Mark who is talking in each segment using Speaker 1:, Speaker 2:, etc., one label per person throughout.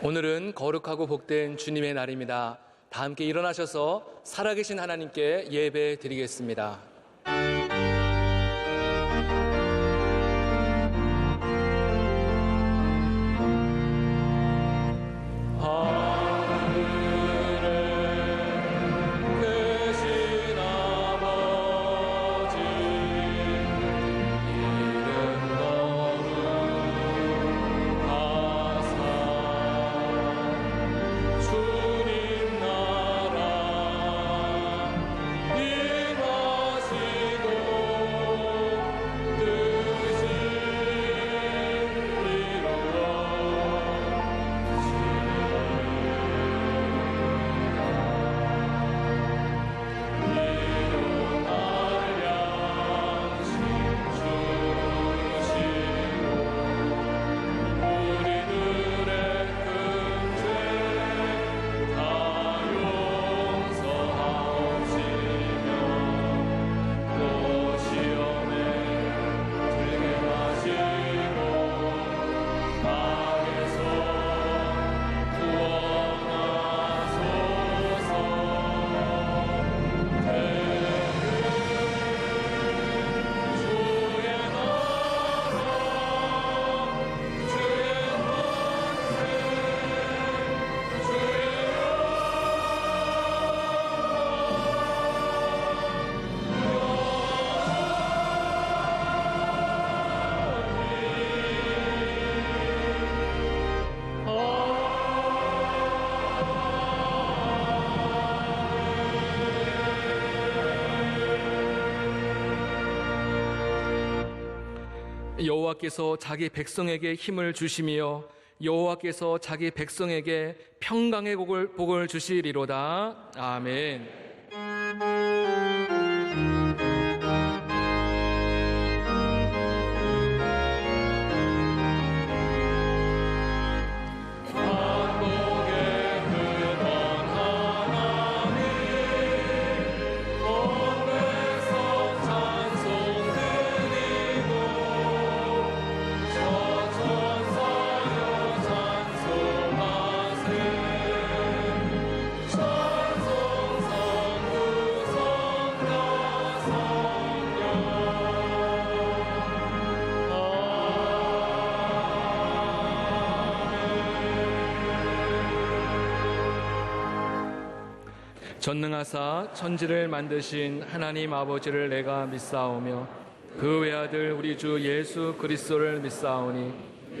Speaker 1: 오늘은 거룩하고 복된 주님의 날입니다. 다 함께 일어나셔서 살아계신 하나님께 예배 드리겠습니다. 여호와께서 자기 백성에게 힘을 주시며 여호와께서 자기 백성에게 평강의 복을 주시리로다. 아멘. 전능하사 천지를 만드신 하나님 아버지를 내가 믿사오며 그 외아들 우리 주 예수 그리스도를 믿사오니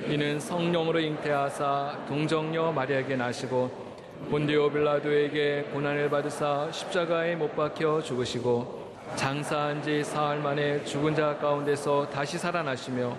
Speaker 1: 이는 성령으로 잉태하사 동정녀 마리아에게 나시고 본디오 빌라도에게 고난을 받으사 십자가에 못 박혀 죽으시고 장사한 지 사흘 만에 죽은 자 가운데서 다시 살아나시며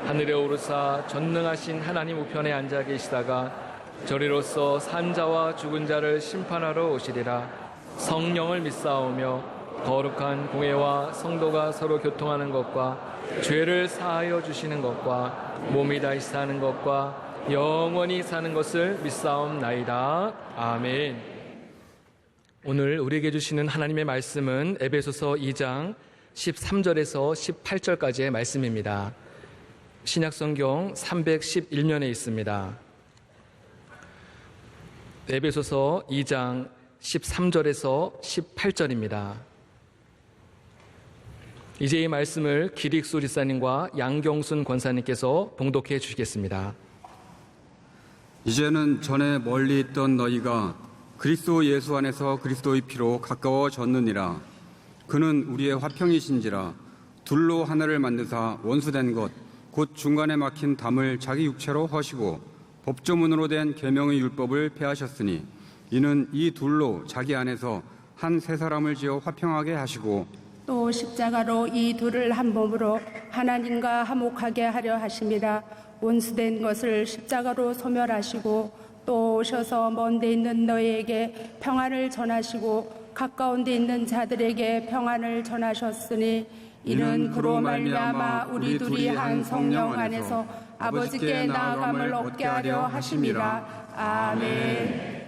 Speaker 1: 하늘에 오르사 전능하신 하나님 우편에 앉아 계시다가 저리로서 산 자와 죽은 자를 심판하러 오시리라. 성령을 믿사오며 거룩한 공회와 성도가 서로 교통하는 것과 죄를 사하여 주시는 것과 몸이 다시 사는 것과 영원히 사는 것을 믿사옵나이다. 아멘. 오늘 우리에게 주시는 하나님의 말씀은 에베소서 2장 13절에서 18절까지의 말씀입니다. 신약성경 311면에 있습니다. 에베소서 2장 13절에서 18절입니다. 이제 이 말씀을 기릭수 지사님과 양경순 권사님께서 봉독해 주시겠습니다.
Speaker 2: 이제는 전에 멀리 있던 너희가 그리스도 예수 안에서 그리스도의 피로 가까워졌느니라. 그는 우리의 화평이신지라. 둘로 하나를 만드사 원수된 것 곧 중간에 막힌 담을 자기 육체로 허시고 법조문으로 된 계명의 율법을 폐하셨으니 이는 이 둘로 자기 안에서 한 세 사람을 지어 화평하게 하시고
Speaker 3: 또 십자가로 이 둘을 한 몸으로 하나님과 화목하게 하려 하심이라. 원수된 것을 십자가로 소멸하시고 또 오셔서 먼 데 있는 너희에게 평안을 전하시고 가까운 데 있는 자들에게 평안을 전하셨으니 이는 그로 말미암아 우리 둘이 한 성령 안에서 아버지께 나아감을 얻게 하려 하심이라. 아멘.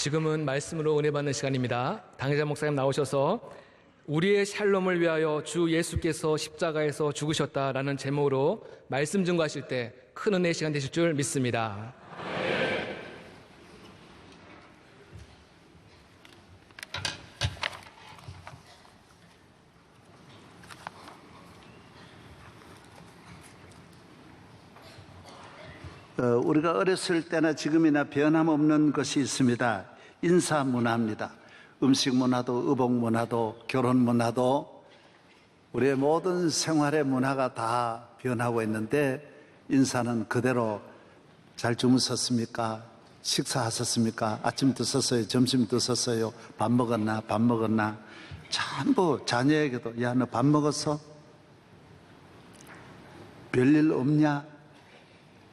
Speaker 1: 지금은 말씀으로 은혜 받는 시간입니다. 당회자 목사님 나오셔서 우리의 샬롬을 위하여 주 예수께서 십자가에서 죽으셨다라는 제목으로 말씀 증거하실 때 큰 은혜의 시간 되실 줄 믿습니다.
Speaker 4: 우리가 어렸을 때나 지금이나 변함없는 것이 있습니다. 인사 문화입니다. 음식 문화도, 의복 문화도, 결혼 문화도, 우리의 모든 생활의 문화가 다 변하고 있는데, 인사는 그대로 잘 주무셨습니까? 식사하셨습니까? 아침 드셨어요? 점심 드셨어요? 밥 먹었나? 밥 먹었나? 전부 자녀에게도, 야, 너 밥 먹었어? 별일 없냐?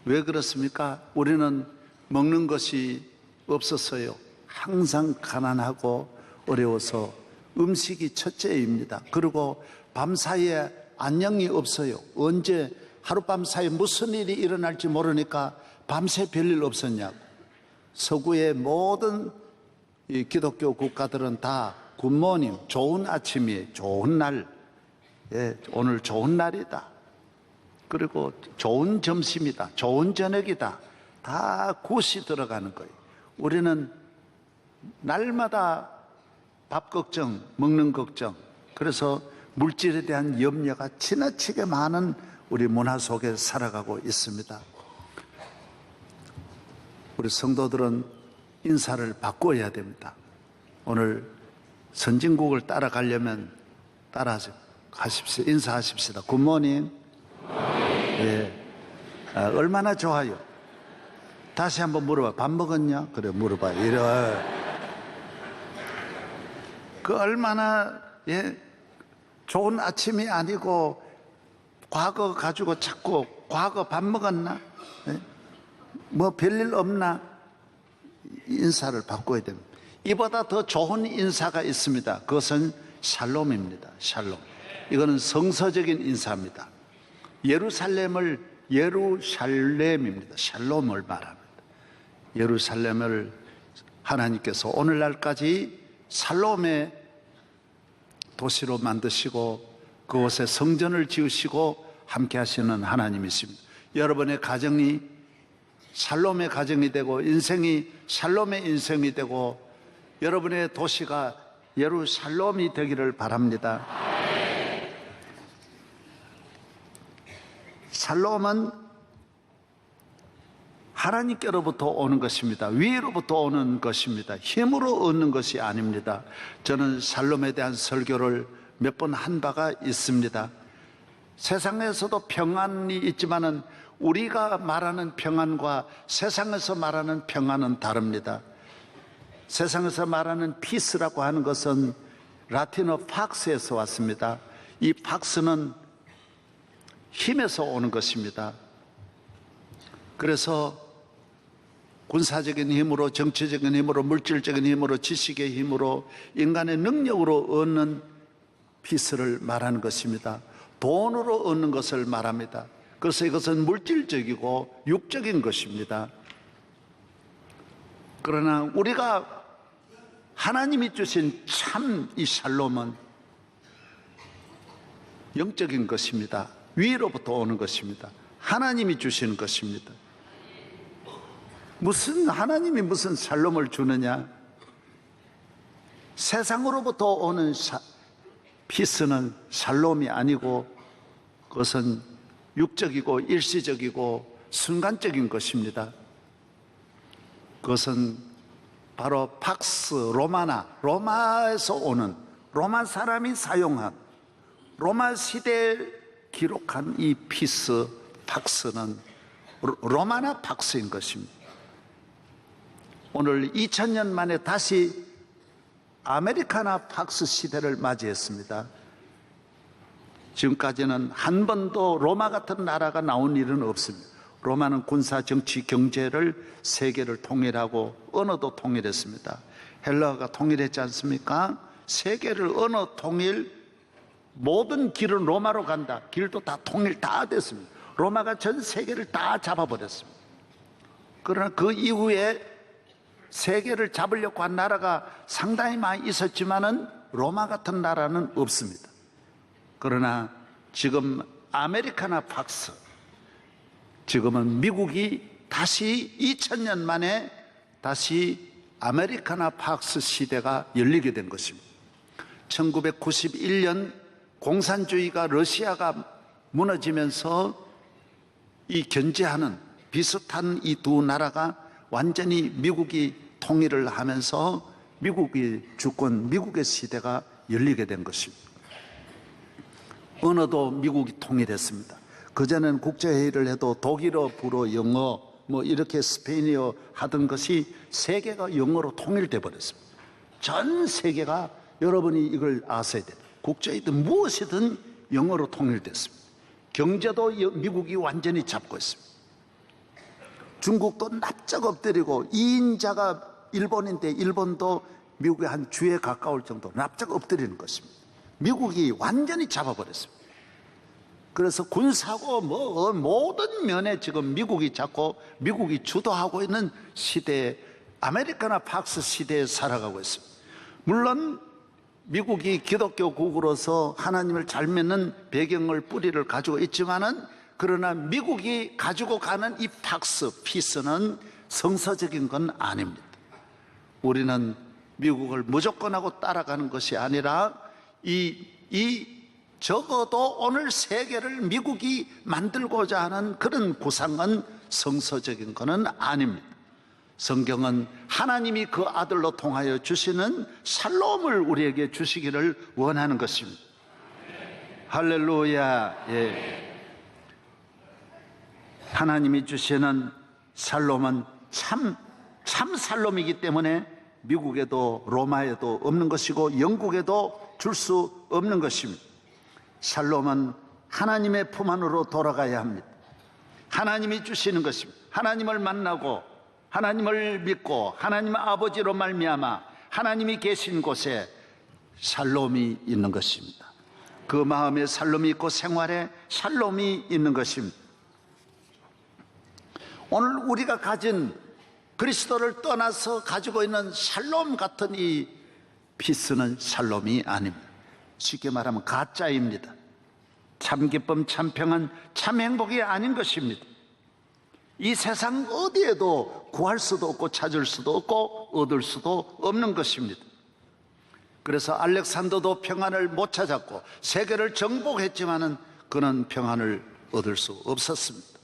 Speaker 4: 왜 그렇습니까? 우리는 먹는 것이 없었어요. 항상 가난하고 어려워서 음식이 첫째입니다. 그리고 밤사이에 안녕이 없어요. 언제 하룻밤 사이에 무슨 일이 일어날지 모르니까 밤새 별일 없었냐고. 서구의 모든 이 기독교 국가들은 다 굿모닝, 좋은 아침이에요. 좋은 날. 예, 오늘 좋은 날이다. 그리고 좋은 점심이다. 좋은 저녁이다. 다 굿이 들어가는 거예요. 우리는 날마다 밥 걱정, 먹는 걱정, 그래서 물질에 대한 염려가 지나치게 많은 우리 문화 속에 살아가고 있습니다. 우리 성도들은 인사를 바꿔야 됩니다. 오늘 선진국을 따라가려면 따라가십시오. 인사하십시다. 굿모닝. 예. 얼마나 좋아요. 다시 한번 물어봐. 밥 먹었냐? 그래, 물어봐. 이래. 그 얼마나, 예, 좋은 아침이 아니고, 과거 가지고 자꾸, 과거 밥 먹었나? 예? 뭐 별일 없나? 인사를 바꿔야 됩니다. 이보다 더 좋은 인사가 있습니다. 그것은 샬롬입니다. 샬롬. 이거는 성서적인 인사입니다. 예루살렘을 예루샬렘입니다. 샬롬을 말합니다. 예루살렘을 하나님께서 오늘날까지 샬롬의 도시로 만드시고 그곳에 성전을 지으시고 함께 하시는 하나님이십니다. 여러분의 가정이 샬롬의 가정이 되고 인생이 샬롬의 인생이 되고 여러분의 도시가 예루살렘이 되기를 바랍니다. 샬롬은 하나님께로부터 오는 것입니다. 위로부터 오는 것입니다. 힘으로 얻는 것이 아닙니다. 저는 샬롬에 대한 설교를 몇 번 한 바가 있습니다. 세상에서도 평안이 있지만은 우리가 말하는 평안과 세상에서 말하는 평안은 다릅니다. 세상에서 말하는 피스라고 하는 것은 라틴어 팍스에서 왔습니다. 이 팍스는 힘에서 오는 것입니다. 그래서 군사적인 힘으로, 정치적인 힘으로, 물질적인 힘으로, 지식의 힘으로, 인간의 능력으로 얻는 피스를 말하는 것입니다. 돈으로 얻는 것을 말합니다. 그래서 이것은 물질적이고 육적인 것입니다. 그러나 우리가 하나님이 주신 참 이 샬롬은 영적인 것입니다. 위로부터 오는 것입니다. 하나님이 주시는 것입니다. 하나님이 무슨 샬롬을 주느냐? 세상으로부터 오는 피스는 샬롬이 아니고 그것은 육적이고 일시적이고 순간적인 것입니다. 그것은 바로 팍스 로마에서 오는, 로마 사람이 사용한, 로마 시대에 기록한 이 피스 팍스는 로마나 팍스인 것입니다. 오늘 2000년 만에 다시 아메리카나 팍스 시대를 맞이했습니다. 지금까지는 한 번도 로마 같은 나라가 나온 일은 없습니다. 로마는 군사, 정치, 경제를 세계를 통일하고 언어도 통일했습니다. 헬라어가 통일했지 않습니까? 세계를 언어 통일, 모든 길은 로마로 간다. 길도 다 통일 다 됐습니다. 로마가 전 세계를 다 잡아버렸습니다. 그러나 그 이후에 세계를 잡으려고 한 나라가 상당히 많이 있었지만은 로마 같은 나라는 없습니다. 그러나 지금 아메리카나 팍스, 지금은 미국이 다시 2000년 만에 다시 아메리카나 팍스 시대가 열리게 된 것입니다. 1991년 공산주의가 러시아가 무너지면서 이 견제하는 비슷한 이 두 나라가 완전히 미국이 통일을 하면서 미국이 주권, 미국의 시대가 열리게 된 것입니다. 언어도 미국이 통일했습니다. 그전에는 국제회의를 해도 독일어, 불어, 영어, 이렇게 스페인어 하던 것이 세계가 영어로 통일돼 버렸습니다. 전 세계가 여러분이 이걸 아셔야 돼요. 국제회의든 무엇이든 영어로 통일됐습니다. 경제도 미국이 완전히 잡고 있습니다. 중국도 납작 엎드리고 2인자가 일본인데 일본도 미국의 한 주에 가까울 정도로 납작 엎드리는 것입니다. 미국이 완전히 잡아버렸습니다. 그래서 군사고 모든 면에 지금 미국이 잡고 미국이 주도하고 있는 시대에 아메리카나 팍스 시대에 살아가고 있습니다. 물론 미국이 기독교국으로서 하나님을 잘 믿는 배경을 뿌리를 가지고 있지만은 그러나 미국이 가지고 가는 이 팍스, 피스는 성서적인 건 아닙니다. 우리는 미국을 무조건 하고 따라가는 것이 아니라 적어도 오늘 세계를 미국이 만들고자 하는 그런 구상은 성서적인 것은 아닙니다. 성경은 하나님이 그 아들로 통하여 주시는 샬롬을 우리에게 주시기를 원하는 것입니다. 할렐루야. 예. 하나님이 주시는 샬롬은 참 샬롬이기 때문에 미국에도 로마에도 없는 것이고 영국에도 줄 수 없는 것입니다. 샬롬은 하나님의 품 안으로 돌아가야 합니다. 하나님이 주시는 것입니다. 하나님을 만나고 하나님을 믿고 하나님 아버지로 말미암아 하나님이 계신 곳에 샬롬이 있는 것입니다. 그 마음에 샬롬이 있고 생활에 샬롬이 있는 것입니다. 오늘 우리가 가진 그리스도를 떠나서 가지고 있는 샬롬 같은 이 피스는 샬롬이 아닙니다. 쉽게 말하면 가짜입니다. 참 기쁨, 참 평안, 참 행복이 아닌 것입니다. 이 세상 어디에도 구할 수도 없고 찾을 수도 없고 얻을 수도 없는 것입니다. 그래서 알렉산더도 평안을 못 찾았고 세계를 정복했지만은 그는 평안을 얻을 수 없었습니다.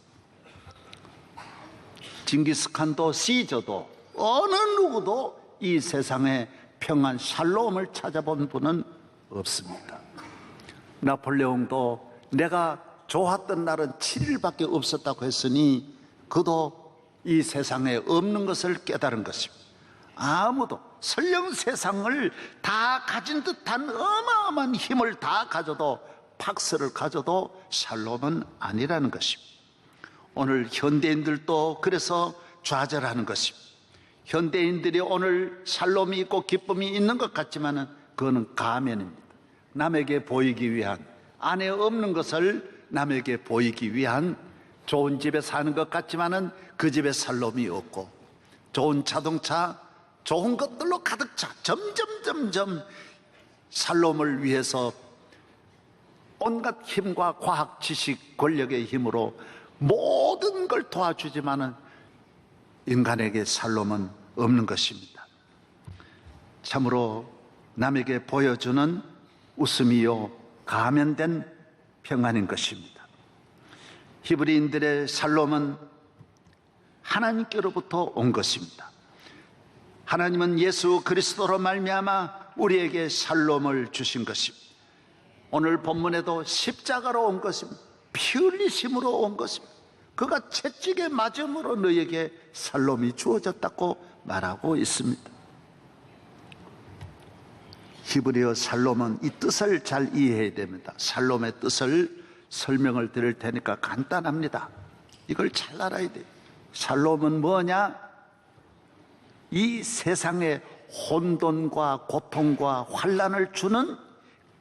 Speaker 4: 징기스칸도 시저도 어느 누구도 이 세상에 평안 샬롬을 찾아본 분은 없습니다. 나폴레옹도 내가 좋았던 날은 7일밖에 없었다고 했으니 그도 이 세상에 없는 것을 깨달은 것입니다. 아무도 설령 세상을 다 가진 듯한 어마어마한 힘을 다 가져도 팍스를 가져도 샬롬은 아니라는 것입니다. 오늘 현대인들도 그래서 좌절하는 것입니다. 현대인들이 오늘 샬롬이 있고 기쁨이 있는 것 같지만은 그거는 가면입니다. 남에게 보이기 위한, 안에 없는 것을 남에게 보이기 위한, 좋은 집에 사는 것 같지만은 그 집에 샬롬이 없고, 좋은 자동차, 좋은 것들로 가득 차 점점 샬롬을 위해서 온갖 힘과 과학 지식 권력의 힘으로 모든 걸 도와주지만은 인간에게 샬롬은 없는 것입니다. 참으로 남에게 보여주는 웃음이요 가면된 평안인 것입니다. 히브리인들의 샬롬은 하나님께로부터 온 것입니다. 하나님은 예수 그리스도로 말미암아 우리에게 샬롬을 주신 것입니다. 오늘 본문에도 십자가로 온 것입니다. 피 흘리심으로 온 것입니다. 그가 채찍에 맞음으로 너에게 샬롬이 주어졌다고 말하고 있습니다. 히브리어 샬롬은 이 뜻을 잘 이해해야 됩니다. 샬롬의 뜻을 설명을 드릴 테니까 간단합니다. 이걸 잘 알아야 돼요. 샬롬은 뭐냐? 이 세상에 혼돈과 고통과 환난을 주는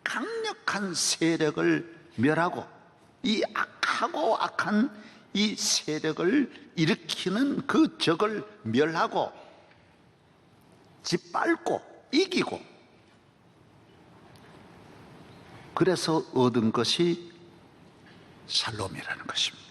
Speaker 4: 강력한 세력을 멸하고 이 악하고 악한 이 세력을 일으키는 그 적을 멸하고 짓밟고 이기고, 그래서 얻은 것이 샬롬이라는 것입니다.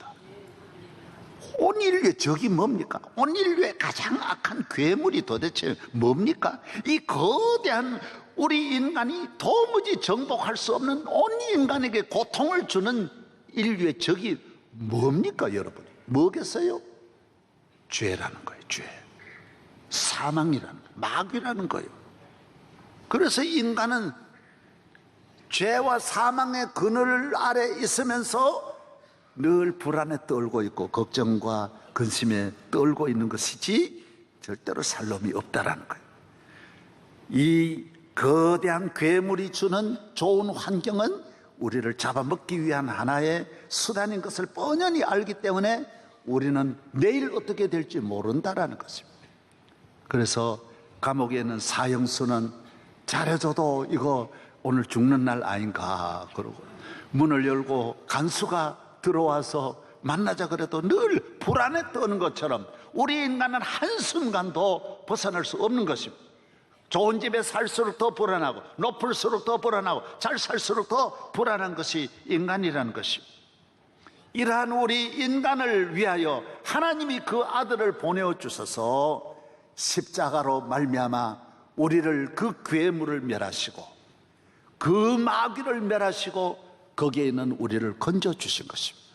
Speaker 4: 온 인류의 적이 뭡니까? 온 인류의 가장 악한 괴물이 도대체 뭡니까? 이 거대한 우리 인간이 도무지 정복할 수 없는 온 인간에게 고통을 주는 인류의 적이 뭡니까, 여러분? 뭐겠어요? 죄라는 거예요. 죄. 사망이라는 거예요. 마귀라는 거예요. 그래서 인간은 죄와 사망의 그늘 아래 있으면서 늘 불안에 떨고 있고 걱정과 근심에 떨고 있는 것이지 절대로 샬롬이 없다라는 거예요. 이 거대한 괴물이 주는 좋은 환경은 우리를 잡아먹기 위한 하나의 수단인 것을 뻔히 알기 때문에 우리는 내일 어떻게 될지 모른다라는 것입니다. 그래서 감옥에 있는 사형수는 잘해줘도 이거 오늘 죽는 날 아닌가 그러고, 문을 열고 간수가 들어와서 만나자 그래도 늘 불안에 떠는 것처럼 우리 인간은 한순간도 벗어날 수 없는 것입니다. 좋은 집에 살수록 더 불안하고 높을수록 더 불안하고 잘 살수록 더 불안한 것이 인간이라는 것입니다. 이러한 우리 인간을 위하여 하나님이 그 아들을 보내어 주셔서 십자가로 말미암아 우리를 그 괴물을 멸하시고 그 마귀를 멸하시고 거기에 있는 우리를 건져주신 것입니다.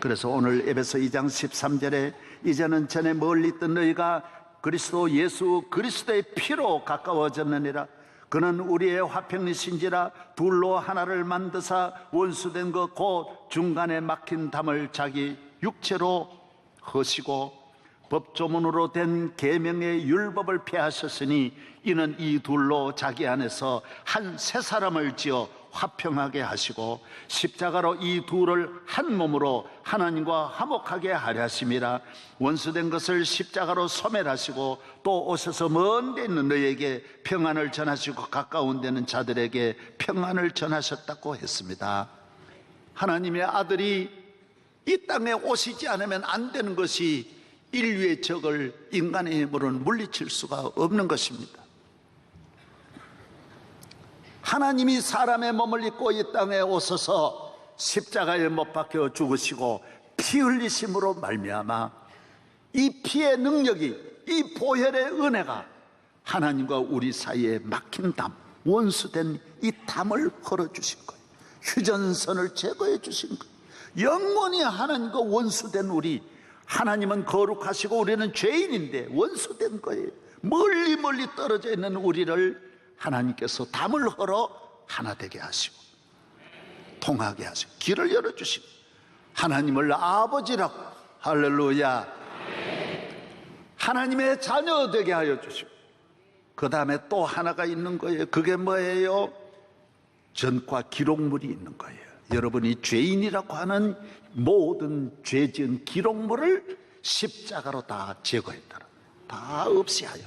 Speaker 4: 그래서 오늘 에베소 2장 13절에 이제는 전에 멀리 있던 너희가 그리스도 예수 그리스도의 피로 가까워졌느니라. 그는 우리의 화평이신지라. 둘로 하나를 만드사 원수된 것 곧 중간에 막힌 담을 자기 육체로 허시고 법조문으로 된 계명의 율법을 폐하셨으니 이는 이 둘로 자기 안에서 한 새 사람을 지어 화평하게 하시고 십자가로 이 둘을 한 몸으로 하나님과 화목하게 하려 하심이라. 원수된 것을 십자가로 소멸하시고 또 오셔서 먼 데 있는 너희에게 평안을 전하시고 가까운 데는 자들에게 평안을 전하셨다고 했습니다. 하나님의 아들이 이 땅에 오시지 않으면 안 되는 것이 인류의 적을 인간의 힘으로는 물리칠 수가 없는 것입니다. 하나님이 사람의 몸을 입고 이 땅에 오셔서 십자가에 못 박혀 죽으시고 피 흘리심으로 말미암아 이 피의 능력이, 이 보혈의 은혜가 하나님과 우리 사이에 막힌 담, 원수된 이 담을 헐어주신 거예요. 휴전선을 제거해 주신 거예요. 영원히 하나님과 원수된 우리, 하나님은 거룩하시고 우리는 죄인인데 원수된 거예요. 멀리 멀리 떨어져 있는 우리를 하나님께서 담을 헐어 하나 되게 하시고 통하게 하시고 길을 열어주시고 하나님을 아버지라고, 할렐루야, 하나님의 자녀 되게 하여 주시고 그 다음에 또 하나가 있는 거예요. 그게 뭐예요? 전과 기록물이 있는 거예요. 여러분이 죄인이라고 하는 모든 죄 지은 기록물을 십자가로 다 제거했더라. 다 없이 하여.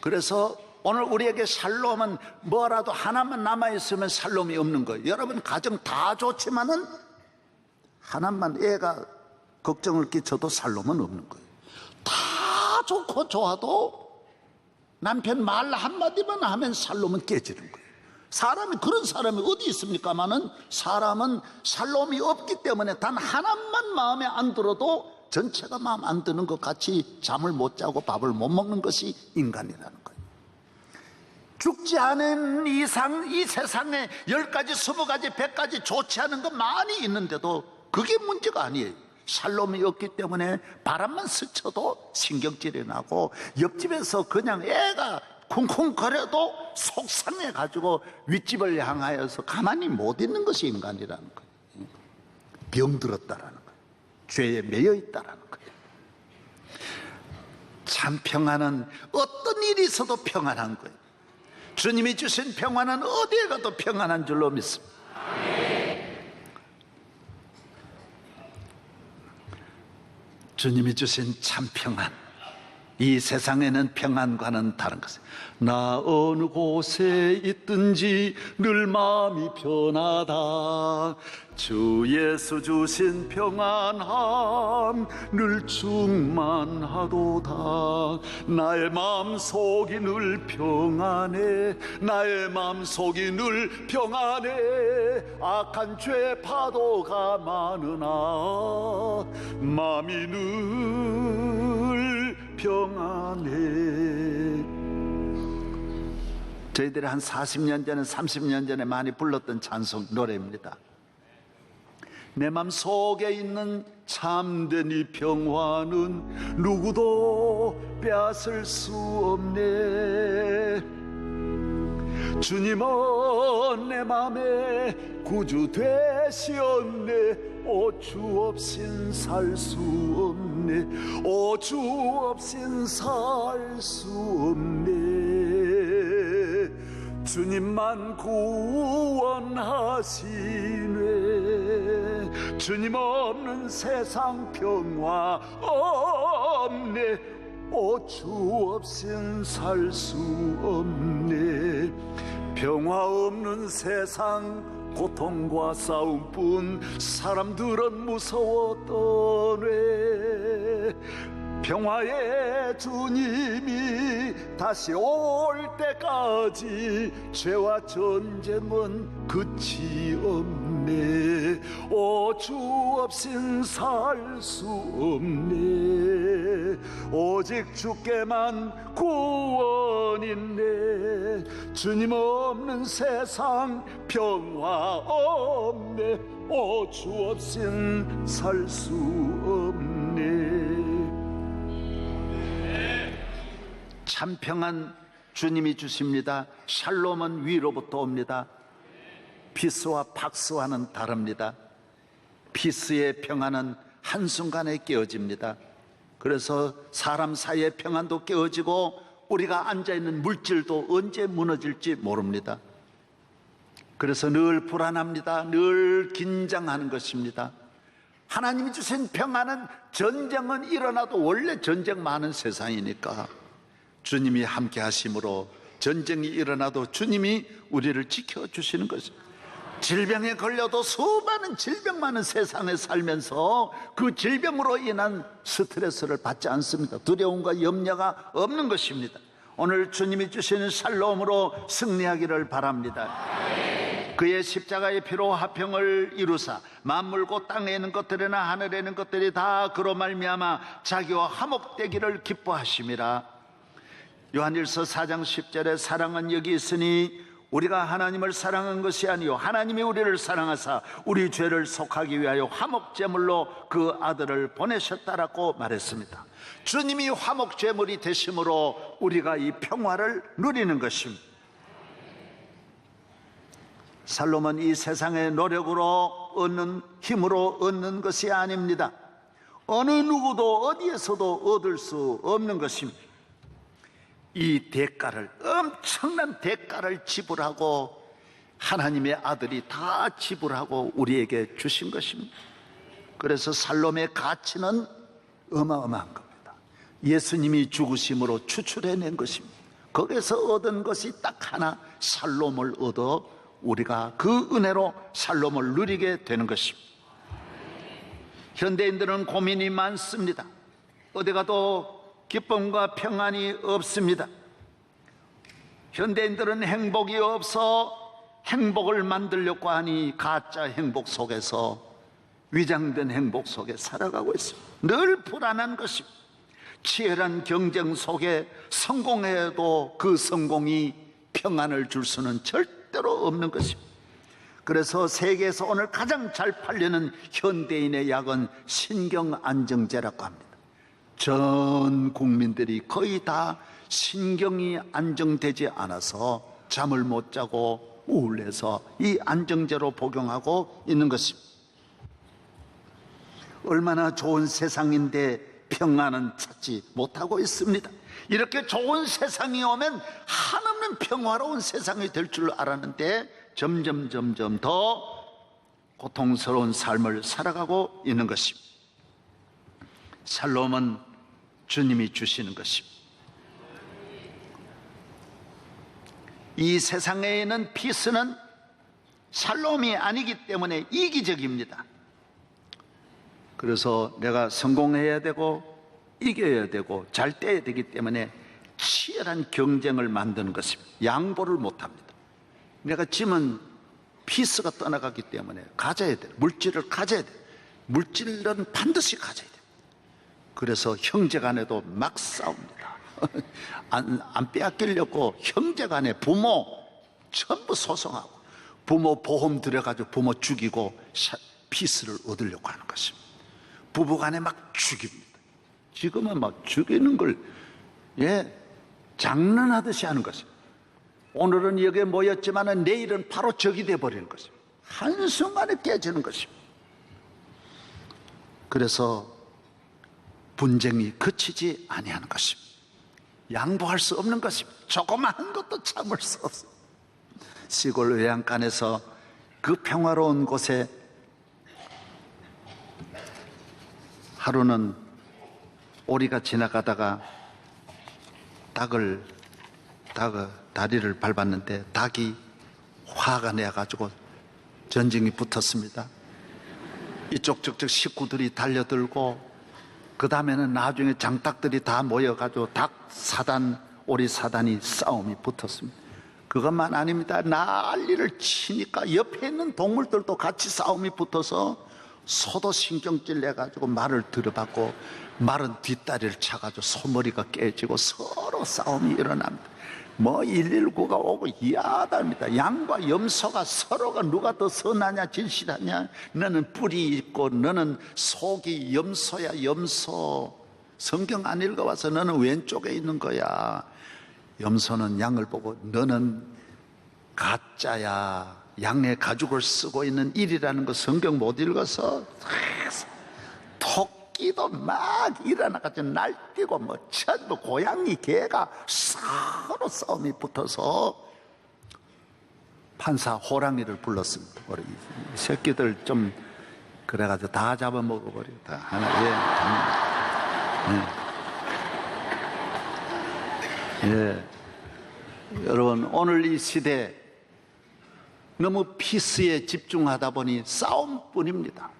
Speaker 4: 그래서 오늘 우리에게 샬롬은 뭐라도 하나만 남아있으면 샬롬이 없는 거예요. 여러분 가정 다 좋지만은 하나만 애가 걱정을 끼쳐도 샬롬은 없는 거예요. 다 좋고 좋아도 남편 말 한마디만 하면 샬롬은 깨지는 거예요. 사람이, 그런 사람이 어디 있습니까마는 사람은 샬롬이 없기 때문에 단 하나만 마음에 안 들어도 전체가 마음 안 드는 것 같이 잠을 못 자고 밥을 못 먹는 것이 인간이라는 거예요. 죽지 않은 이상 이 세상에 10가지, 20가지, 100가지 좋지 않은 거 많이 있는데도 그게 문제가 아니에요. 샬롬이 없기 때문에 바람만 스쳐도 신경질이 나고 옆집에서 그냥 애가 쿵쿵거려도 속상해가지고 윗집을 향하여서 가만히 못 있는 것이 인간이라는 거예요. 병들었다라는 거예요. 죄에 매여 있다라는 거예요. 참 평안은 어떤 일이 있어도 평안한 거예요. 주님이 주신 평안은 어디에 가도 평안한 줄로 믿습니다. 주님이 주신 참 평안, 이 세상에는 평안과는 다른 것이에요. 나 어느 곳에 있든지 늘 마음이 편하다. 주 예수 주신 평안함 늘 충만하도다. 나의 마음속이 늘 평안해. 나의 마음속이 늘 평안해. 악한 죄 파도가 많으나 마음이 늘 평안해. 저희들이 한 40년 전에 30년 전에 많이 불렀던 찬송 노래입니다. 내 맘 속에 있는 참된 이 평화는 누구도 빼앗을 수 없네. 주님은 내 맘에 구주 되시었네. 오 주 없인 살 수 없네. 오 주 없인 살 수 없네. 주님만 구원하시네. 주님 없는 세상 평화 없네. 오 주 없인 살 수 없네. 평화 없는 세상 고통과 싸움뿐 사람들은 무서워 떠네. 평화의 주님이 다시 올 때까지 죄와 전쟁은 끝이 없네. 오 주 없인 살 수 없네. 오직 주께만 구원 있네. 주님 없는 세상 평화 없네. 오 주 없인 살 수 없네. 참 평안 주님이 주십니다. 샬롬은 위로부터 옵니다. 피스와 박스와는 다릅니다. 피스의 평안은 한순간에 깨어집니다. 그래서 사람 사이의 평안도 깨어지고 우리가 앉아있는 물질도 언제 무너질지 모릅니다. 그래서 늘 불안합니다. 늘 긴장하는 것입니다. 하나님이 주신 평안은 전쟁은 일어나도 원래 전쟁 많은 세상이니까 주님이 함께 하심으로 전쟁이 일어나도 주님이 우리를 지켜주시는 것입니다. 질병에 걸려도 수많은 질병 많은 세상에 살면서 그 질병으로 인한 스트레스를 받지 않습니다. 두려움과 염려가 없는 것입니다. 오늘 주님이 주시는 샬롬으로 승리하기를 바랍니다. 그의 십자가의 피로 화평을 이루사 만물고 땅에 있는 것들이나 하늘에 있는 것들이 다 그로 말미암아 자기와 화목되기를 기뻐하심이라. 요한일서 4장 10절에 사랑은 여기 있으니 우리가 하나님을 사랑한 것이 아니요 하나님이 우리를 사랑하사 우리 죄를 속하기 위하여 화목제물로 그 아들을 보내셨다라고 말했습니다. 주님이 화목제물이 되심으로 우리가 이 평화를 누리는 것입니다. 살롬은 이 세상의 노력으로 얻는 힘으로 얻는 것이 아닙니다. 어느 누구도 어디에서도 얻을 수 없는 것입니다. 이 대가를, 엄청난 대가를 지불하고 하나님의 아들이 다 지불하고 우리에게 주신 것입니다. 그래서 살롬의 가치는 어마어마한 겁니다. 예수님이 죽으심으로 추출해낸 것입니다. 거기서 얻은 것이 딱 하나, 살롬을 얻어 우리가 그 은혜로 살롬을 누리게 되는 것입니다. 현대인들은 고민이 많습니다. 어디 가도 기쁨과 평안이 없습니다. 현대인들은 행복이 없어 행복을 만들려고 하니 가짜 행복 속에서, 위장된 행복 속에 살아가고 있습니다. 늘 불안한 것입니다. 치열한 경쟁 속에 성공해도 그 성공이 평안을 줄 수는 절대로 없는 것입니다. 그래서 세계에서 오늘 가장 잘 팔리는 현대인의 약은 신경안정제라고 합니다. 전 국민들이 거의 다 신경이 안정되지 않아서 잠을 못 자고 우울해서 이 안정제로 복용하고 있는 것입니다. 얼마나 좋은 세상인데 평안은 찾지 못하고 있습니다. 이렇게 좋은 세상이 오면 한없는 평화로운 세상이 될 줄 알았는데 점점 더 고통스러운 삶을 살아가고 있는 것입니다. 샬롬은 주님이 주시는 것입니다. 이 세상에 있는 피스는 샬롬이 아니기 때문에 이기적입니다. 그래서 내가 성공해야 되고 이겨야 되고 잘 떼야 되기 때문에 치열한 경쟁을 만드는 것입니다. 양보를 못합니다. 내가 지면 피스가 떠나가기 때문에 가져야 돼. 물질을 가져야 돼. 물질은 반드시 가져야 돼. 그래서 형제간에도 막 싸웁니다. 안 빼앗기려고 형제간에 부모 전부 소송하고 부모 보험 들여가지고 부모 죽이고 피스를 얻으려고 하는 것입니다. 부부간에 막 죽입니다. 지금은 막 죽이는 걸 장난하듯이 하는 것입니다. 오늘은 여기에 모였지만 내일은 바로 적이 돼버리는 것입니다. 한순간에 깨지는 것입니다. 그래서 분쟁이 그치지 아니하는 것입니다. 양보할 수 없는 것입니다. 조그마한 것도 참을 수 없습니다. 시골 외양간에서 그 평화로운 곳에 하루는 오리가 지나가다가 다리를 밟았는데 닭이 화가 내가지고 전쟁이 붙었습니다. 이쪽 저쪽 식구들이 달려들고 그 다음에는 나중에 장닭들이 다 모여가지고 오리 사단이 싸움이 붙었습니다. 그것만 아닙니다. 난리를 치니까 옆에 있는 동물들도 같이 싸움이 붙어서 소도 신경질 내가지고 말을 들어받고 말은 뒷다리를 차가지고 소머리가 깨지고 서로 싸움이 일어납니다. 119가 오고 야단입니다. 양과 염소가 서로가 누가 더 선하냐 진실하냐, 너는 뿔이 있고 너는 속이 염소야 염소, 성경 안 읽어봐서 너는 왼쪽에 있는 거야. 염소는 양을 보고 너는 가짜야, 양의 가죽을 쓰고 있는 일이라는 거 성경 못 읽어서 토끼도 막 일어나가지고 날뛰고 전부 고양이 개가 서로 싸움이 붙어서 판사 호랑이를 불렀습니다. 우리 새끼들 좀 그래가지고 다 잡아먹어버려. 다 하나. 여러분, 오늘 이 시대 너무 피스에 집중하다 보니 싸움뿐입니다.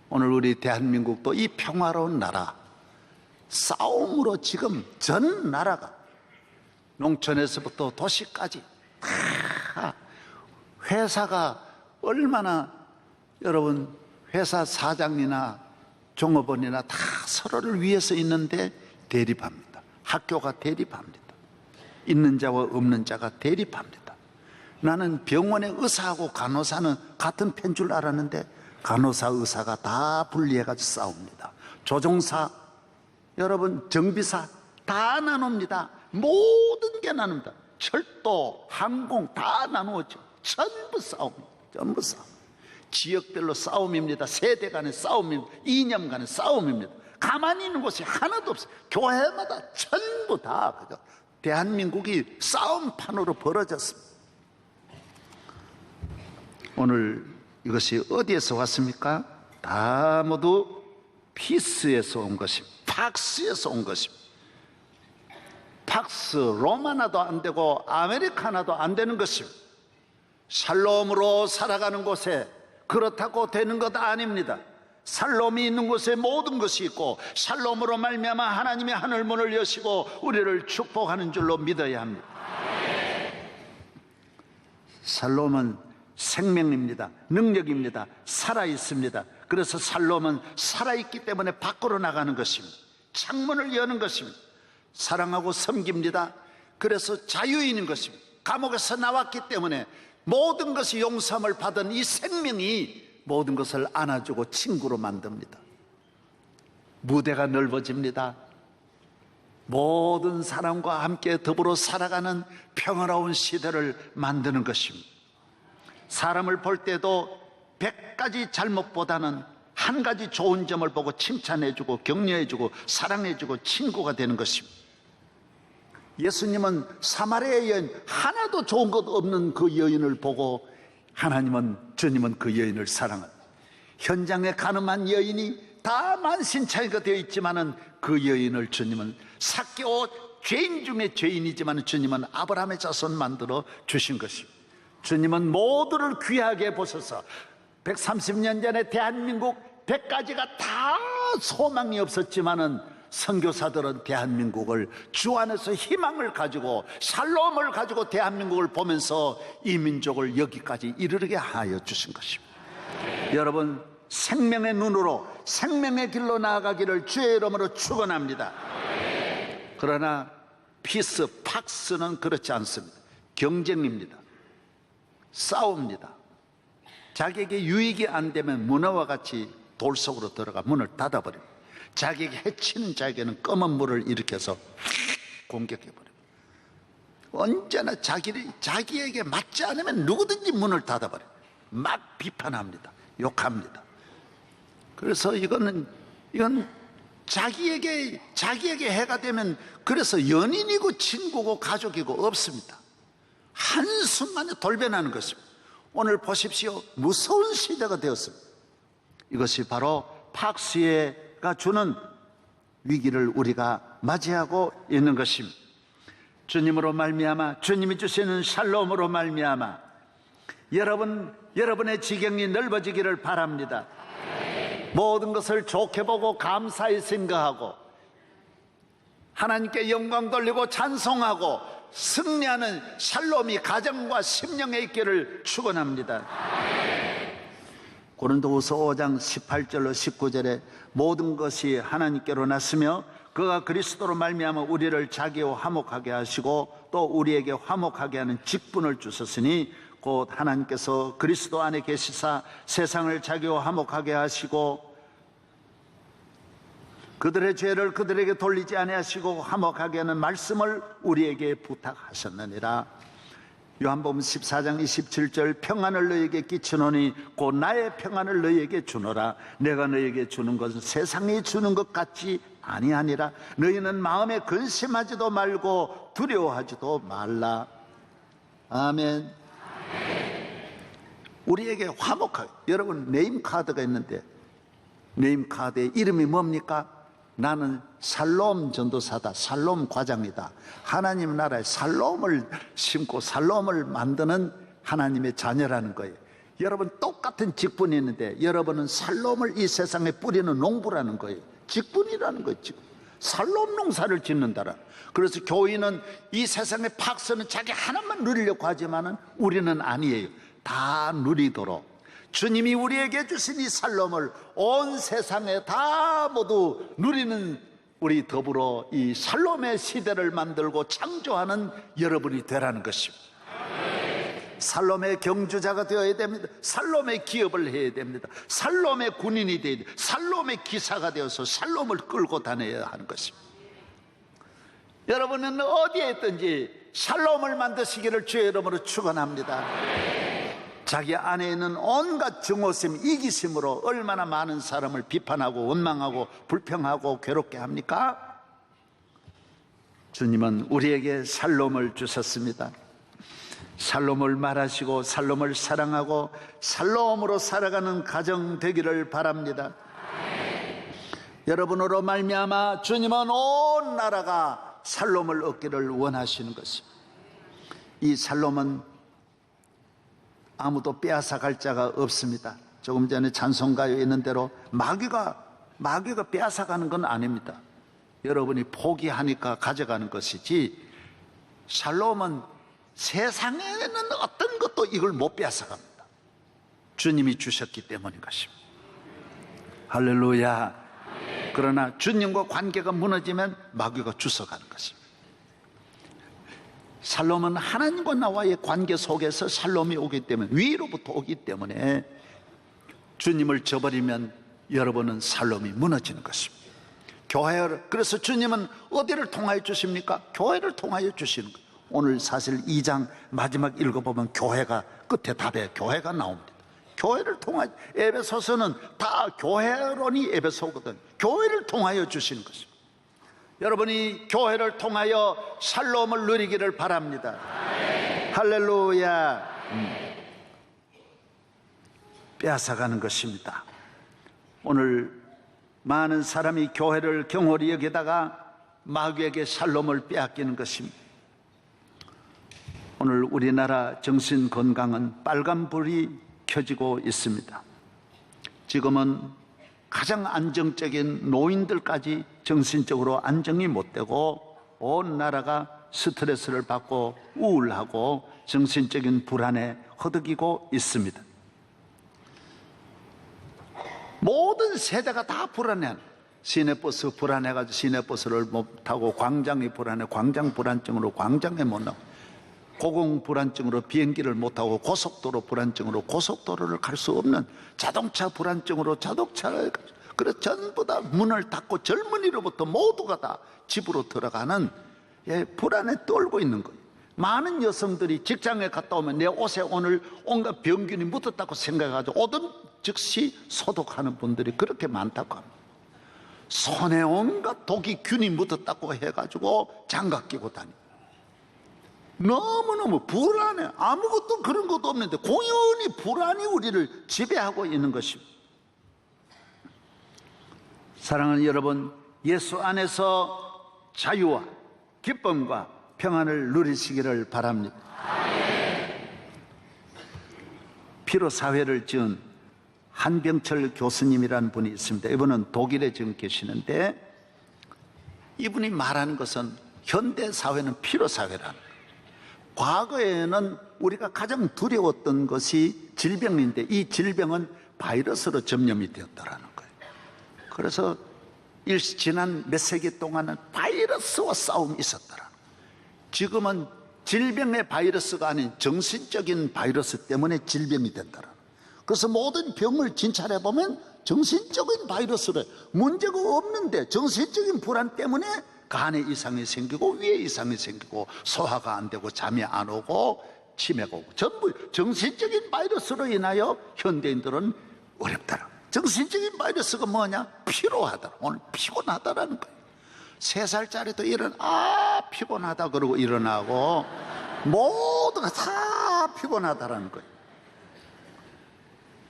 Speaker 4: 오늘 우리 대한민국도 이 평화로운 나라, 싸움으로 지금 전 나라가 농촌에서부터 도시까지 다 회사가 얼마나, 여러분, 회사 사장이나 종업원이나 다 서로를 위해서 있는데 대립합니다. 학교가 대립합니다. 있는 자와 없는 자가 대립합니다. 나는 병원의 의사하고 간호사는 같은 편인 줄 알았는데 간호사 의사가 다 분리해가지고 싸웁니다. 조종사, 여러분, 정비사 다 나눕니다. 모든 게 나눕니다. 철도, 항공 다 나누었죠. 전부 싸움입니다. 전부 싸움. 지역별로 싸움입니다. 세대 간의 싸움입니다. 이념 간의 싸움입니다. 가만히 있는 곳이 하나도 없어요. 교회마다 전부 다 그죠. 대한민국이 싸움판으로 벌어졌습니다. 오늘 이것이 어디에서 왔습니까? 다 모두 피스에서 온 것입니다. 팍스에서 온 것입니다. 팍스, 로마나도 안 되고 아메리카나도 안 되는 것입니다. 샬롬으로 살아가는 곳에 그렇다고 되는 것 아닙니다. 샬롬이 있는 곳에 모든 것이 있고 샬롬으로 말미암아 하나님의 하늘문을 여시고 우리를 축복하는 줄로 믿어야 합니다. 샬롬은 생명입니다. 능력입니다. 살아있습니다. 그래서 샬롬은 살아있기 때문에 밖으로 나가는 것입니다. 창문을 여는 것입니다. 사랑하고 섬깁니다. 그래서 자유인인 것입니다. 감옥에서 나왔기 때문에 모든 것이 용서함을 받은 이 생명이 모든 것을 안아주고 친구로 만듭니다. 무대가 넓어집니다. 모든 사람과 함께 더불어 살아가는 평화로운 시대를 만드는 것입니다. 사람을 볼 때도 100가지 잘못보다는 한 가지 좋은 점을 보고 칭찬해주고 격려해주고 사랑해주고 친구가 되는 것입니다. 예수님은 사마리아 여인, 하나도 좋은 것 없는 그 여인을 보고 주님은 그 여인을 사랑합니다. 현장에 가늠한 여인이 다 만신창이가 되어 있지만은 그 여인을 주님은 삭개오 죄인 중에 죄인이지만 주님은 아브라함의 자손 만들어 주신 것입니다. 주님은 모두를 귀하게 보셔서 130년 전에 대한민국 100가지가 다 소망이 없었지만은 선교사들은 대한민국을 주 안에서 희망을 가지고 샬롬을 가지고 대한민국을 보면서 이 민족을 여기까지 이르게 하여 주신 것입니다. 여러분, 생명의 눈으로 생명의 길로 나아가기를 주의 이름으로 축원합니다. 그러나 피스, 팍스는 그렇지 않습니다. 경쟁입니다. 싸웁니다. 자기에게 유익이 안 되면 문어와 같이 돌 속으로 들어가 문을 닫아버립니다. 자기에게 해치는 자에게는 검은 물을 일으켜서 공격해버립니다. 언제나 자기에게 맞지 않으면 누구든지 문을 닫아버려요. 막 비판합니다. 욕합니다. 그래서 이건 자기에게 해가 되면, 그래서 연인이고 친구고 가족이고 없습니다. 한순간에 돌변하는 것입니다. 오늘 보십시오. 무서운 시대가 되었습니다. 이것이 바로 팍스가 주는 위기를 우리가 맞이하고 있는 것입니다. 주님으로 말미암아, 주님이 주시는 샬롬으로 말미암아 여러분의 지경이 넓어지기를 바랍니다. 모든 것을 좋게 보고 감사히 생각하고 하나님께 영광 돌리고 찬송하고 승리하는 샬롬이 가정과 심령에 있기를 축원합니다. 고린도후서 5장 18절로 19절에 모든 것이 하나님께로 났으며 그가 그리스도로 말미암아 우리를 자기와 화목하게 하시고 또 우리에게 화목하게 하는 직분을 주셨으니 곧 하나님께서 그리스도 안에 계시사 세상을 자기와 화목하게 하시고 그들의 죄를 그들에게 돌리지 아니하시고 화목하게 하는 말씀을 우리에게 부탁하셨느니라. 요한복음 14장 27절 평안을 너희에게 끼치노니 곧 나의 평안을 너희에게 주노라. 내가 너희에게 주는 것은 세상이 주는 것 같지 아니하니라. 너희는 마음에 근심하지도 말고 두려워하지도 말라. 아멘. 우리에게 화목하게. 여러분, 네임카드가 있는데 네임카드의 이름이 뭡니까? 나는 살롬 전도사다, 살롬 과장이다. 하나님 나라에 살롬을 심고 살롬을 만드는 하나님의 자녀라는 거예요. 여러분, 똑같은 직분이 있는데 여러분은 살롬을 이 세상에 뿌리는 농부라는 거예요. 직분이라는 거예요. 직분. 살롬 농사를 짓는다라. 그래서 교인은 이 세상의 팍스는 자기 하나만 누리려고 하지만은 우리는 아니에요. 다 누리도록 주님이 우리에게 주신 이 살롬을 온 세상에 다 모두 누리는 우리 더불어 이 살롬의 시대를 만들고 창조하는 여러분이 되라는 것입니다. 살롬의 경주자가 되어야 됩니다. 살롬의 기업을 해야 됩니다. 살롬의 군인이 되어야 됩니다. 살롬의 기사가 되어서 살롬을 끌고 다녀야 하는 것입니다. 여러분은 어디에 있든지 샬롬을 만드시기를 주의 이름으로 축원합니다. 자기 안에 있는 온갖 증오심, 이기심으로 얼마나 많은 사람을 비판하고 원망하고 불평하고 괴롭게 합니까? 주님은 우리에게 샬롬을 주셨습니다. 샬롬을 말하시고 샬롬을 사랑하고 샬롬으로 살아가는 가정 되기를 바랍니다. 여러분으로 말미암아 주님은 온 나라가 샬롬을 얻기를 원하시는 것입니다. 이 샬롬은 아무도 빼앗아갈 자가 없습니다. 조금 전에 찬송가에 있는 대로 마귀가 빼앗아가는 건 아닙니다. 여러분이 포기하니까 가져가는 것이지, 샬롬은 세상에는 어떤 것도 이걸 못 빼앗아갑니다. 주님이 주셨기 때문인 것입니다. 할렐루야. 그러나 주님과 관계가 무너지면 마귀가 주워가는 것입니다. 샬롬은 하나님과 나와의 관계 속에서 샬롬이 오기 때문에, 위로부터 오기 때문에 주님을 저버리면 여러분은 샬롬이 무너지는 것입니다. 그래서 주님은 어디를 통하여 주십니까? 교회를 통하여 주시는 거예요. 오늘 사실 2장 마지막 읽어보면 교회가 끝에 답에 교회가 나옵니다. 교회를 통하여, 에베소서는 다 교회론이 에베소거든. 교회를 통하여 주시는 것입니다. 여러분이 교회를 통하여 샬롬을 누리기를 바랍니다. 할렐루야. 빼앗아가는 것입니다. 오늘 많은 사람이 교회를 경홀히 여기다가 마귀에게 샬롬을 빼앗기는 것입니다. 오늘 우리나라 정신 건강은 빨간불이 켜지고 있습니다. 지금은 가장 안정적인 노인들까지 정신적으로 안정이 못 되고 온 나라가 스트레스를 받고 우울하고 정신적인 불안에 허덕이고 있습니다. 모든 세대가 다 불안해하는, 시내버스 불안해가지고 시내버스를 못 타고, 광장이 불안해 광장 불안증으로 광장에 못 나고, 고공 불안증으로 비행기를 못 타고, 고속도로 불안증으로 고속도로를 갈 수 없는, 자동차 불안증으로 자동차를, 그래서 전부 다 문을 닫고 젊은이로부터 모두가 다 집으로 들어가는 불안에 떨고 있는 거예요. 많은 여성들이 직장에 갔다 오면 내 옷에 오늘 온갖 병균이 묻었다고 생각해가지고 오던 즉시 소독하는 분들이 그렇게 많다고 합니다. 손에 온갖 독이 균이 묻었다고 해가지고 장갑 끼고 다니고, 너무너무 불안해. 아무것도 그런 것도 없는데 고연히 불안이 우리를 지배하고 있는 것입니다. 사랑하는 여러분, 예수 안에서 자유와 기쁨과 평안을 누리시기를 바랍니다. 피로 사회를 지은 한병철 교수님이라는 분이 있습니다. 이분은 독일에 지금 계시는데, 이분이 말하는 것은 현대 사회는 피로 사회라는 거예요. 과거에는 우리가 가장 두려웠던 것이 질병인데, 이 질병은 바이러스로 전염이 되었다라는 거예요. 그래서 지난 몇 세기 동안은 바이러스와 싸움이 있었더라. 지금은 질병의 바이러스가 아닌 정신적인 바이러스 때문에 질병이 된다라. 그래서 모든 병을 진찰해 보면 정신적인 바이러스로 문제가 없는데 정신적인 불안 때문에 간에 이상이 생기고 위에 이상이 생기고 소화가 안 되고 잠이 안 오고 치매가 오고, 전부 정신적인 바이러스로 인하여 현대인들은 어렵다라. 정신적인 바이러스가 뭐냐? 피로하다. 오늘 피곤하다라는 거예요. 3살짜리도 피곤하다 그러고 일어나고, 모두가 다 피곤하다라는 거예요.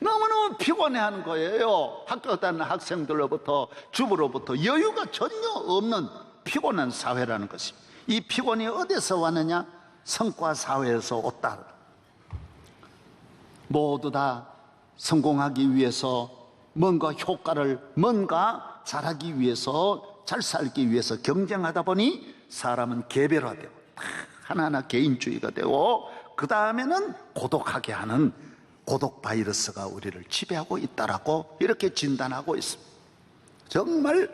Speaker 4: 너무너무 피곤해하는 거예요. 학교 다니는 학생들로부터, 주부로부터 여유가 전혀 없는 피곤한 사회라는 것입니다. 이 피곤이 어디서 왔느냐? 성과 사회에서 왔다. 모두 다 성공하기 위해서, 뭔가 효과를, 뭔가 잘하기 위해서, 잘 살기 위해서 경쟁하다 보니 사람은 개별화되고 하나하나 개인주의가 되고, 그 다음에는 고독하게 하는 고독 바이러스가 우리를 지배하고 있다라고 이렇게 진단하고 있습니다. 정말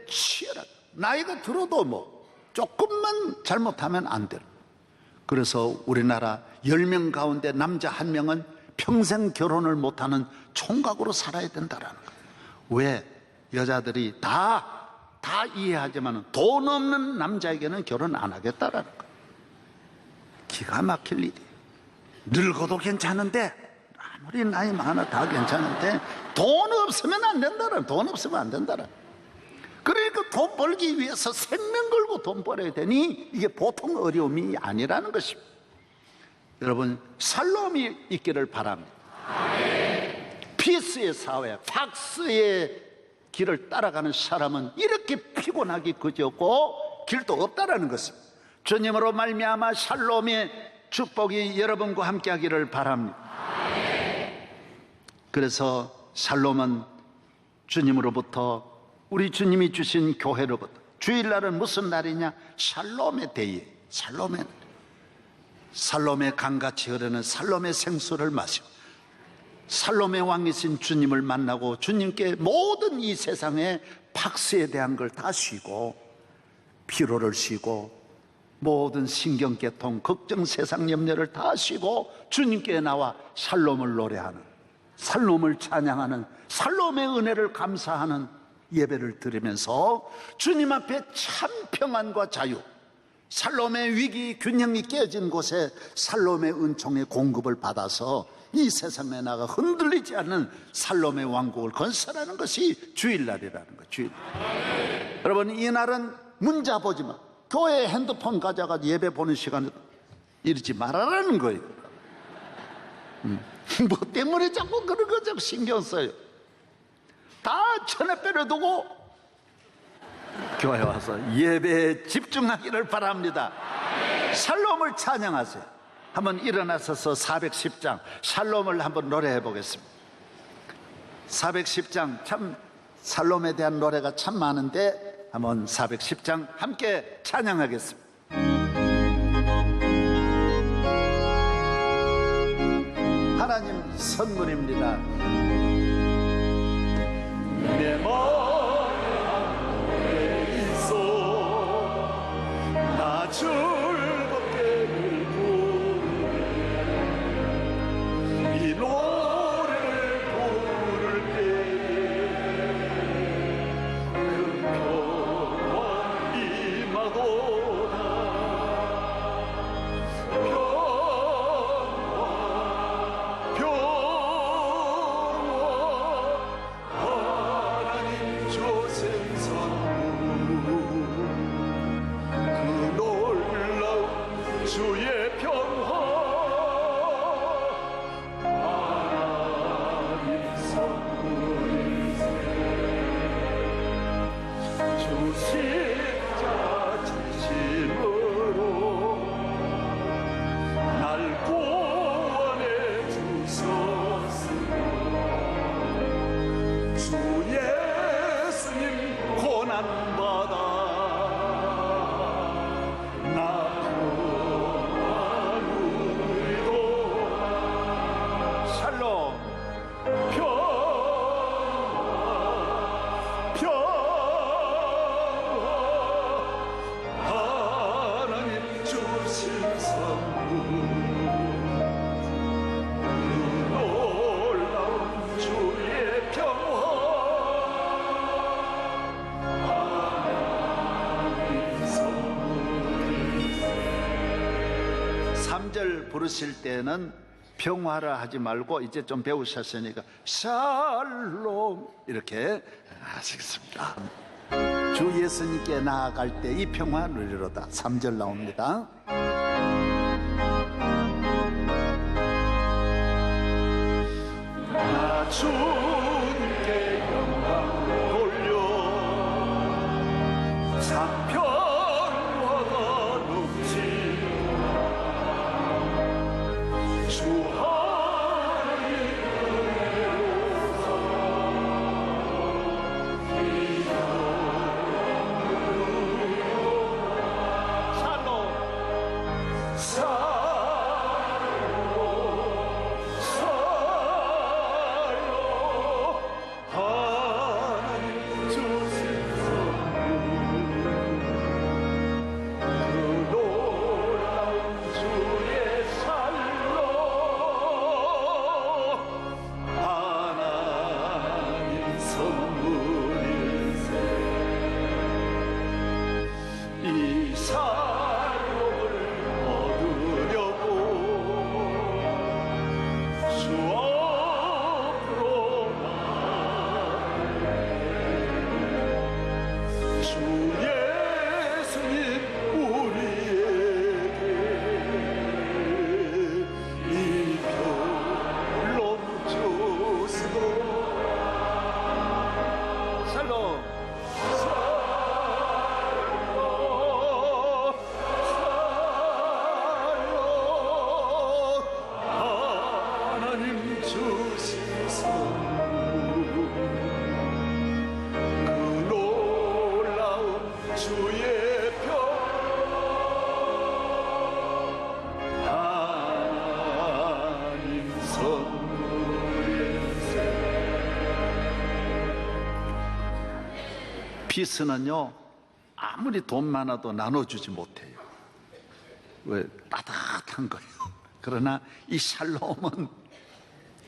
Speaker 4: 치열하다. 나이가 들어도 뭐 조금만 잘못하면 안 돼요. 그래서 우리나라 10명 가운데 남자 1명은 평생 결혼을 못하는 총각으로 살아야 된다라는 거예요. 왜? 여자들이 다 이해하지만 돈 없는 남자에게는 결혼 안 하겠다라는 거예요. 기가 막힐 일이에요. 늙어도 괜찮은데, 아무리 나이 많아 다 괜찮은데 돈 없으면 안 된다라는, 돈 없으면 안 된다라는. 그러니까 돈 벌기 위해서 생명 걸고 돈 벌어야 되니 이게 보통 어려움이 아니라는 것입니다. 여러분, 살롬이 있기를 바랍니다. 피스의 사회, 팍스의 길을 따라가는 사람은 이렇게 피곤하기 그지없고 길도 없다라는 것입니다. 주님으로 말미암아 샬롬의 축복이 여러분과 함께 하기를 바랍니다. 그래서 샬롬은 주님으로부터, 우리 주님이 주신 교회로부터, 주일날은 무슨 날이냐? 샬롬의 데이. 살롬의 강같이 흐르는 살롬의 생수를 마시고 살롬의 왕이신 주님을 만나고, 주님께 모든 이 세상의 팍스에 대한 걸 다 쉬고, 피로를 쉬고, 모든 신경계통, 걱정, 세상 염려를 다 쉬고 주님께 나와 샬롬을 노래하는, 샬롬을 찬양하는, 샬롬의 은혜를 감사하는 예배를 드리면서 주님 앞에 참 평안과 자유, 샬롬의 위기 균형이 깨진 곳에 샬롬의 은총의 공급을 받아서 이 세상에 나가 흔들리지 않는 샬롬의 왕국을 건설하는 것이 주일날이라는 거예요. 주일날. 여러분, 이 날은 문자 보지 마. 교회에 핸드폰 가져가지고 예배 보는 시간에 이러지 말아라는 거예요. 뭐 때문에 자꾸 그런 거 자꾸 신경 써요. 다 전에 빼려두고 교회 와서 예배에 집중하기를 바랍니다. 샬롬을 찬양하세요. 한번 일어나셔서 410장 샬롬을 한번 노래해 보겠습니다. 410장 참 샬롬에 대한 노래가 참 많은데 한번 410장 함께 찬양하겠습니다. 하나님 선물입니다. 내 마음에 있어 나 즐겁게 부르네 이 노래를 부를 때에 그 평화 임하도다 하나님 주신 선물 그 놀라운 주의 평화 하나님 선물이세 주 십자가 지심으로 날 구원해 주셨으며 주 예수님 고난받아 나 구하누리도 샬롬 평화 하나님 주신 선물 놀라운 주의 평화 하나님 선물이세 3절 부르실 때는 평화라 하지 말고 이제 좀 배우셨으니까 샬롬 이렇게 하시겠습니다. 주 예수님께 나아갈 때 이 평화 누리로다 3절 나옵니다. 나 주님께 영광 돌려 참 평화가 넘치노라 주 하나님 은혜로서 샬롬 하나님 주신 선물 그 놀라운 주의 샬롬 하나님 선물일세 이 샬롬을 얻으려고 주 앞으로 주 예수님 우리에게 이 별로 주시고 샬롬 하나님 주신 선물 그 놀라운 주의 평화 하나님 선물일세 피스는요 아무리 돈 많아도 나눠주지 못해요. 왜? 따뜻한 거예요. 그러나 이 샬롬은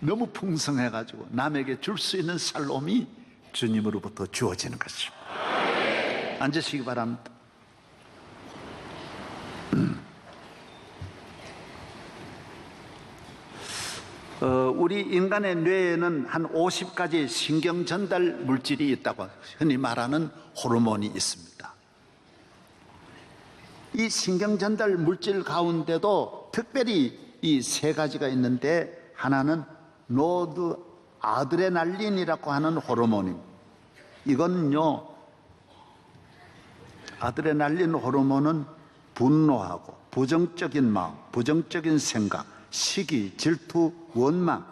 Speaker 4: 너무 풍성해가지고 남에게 줄 수 있는 샬롬이 주님으로부터 주어지는 것입니다. 앉으시기 바랍니다. 우리 인간의 뇌에는 한 50가지 신경 전달 물질이 있다고 흔히 말하는 호르몬이 있습니다. 이 신경 전달 물질 가운데도 특별히 이 세 가지가 있는데 하나는 노르아드레날린이라고 하는 호르몬입니다. 이건요, 아드레날린 호르몬은 분노하고 부정적인 마음, 부정적인 생각, 시기, 질투, 원망,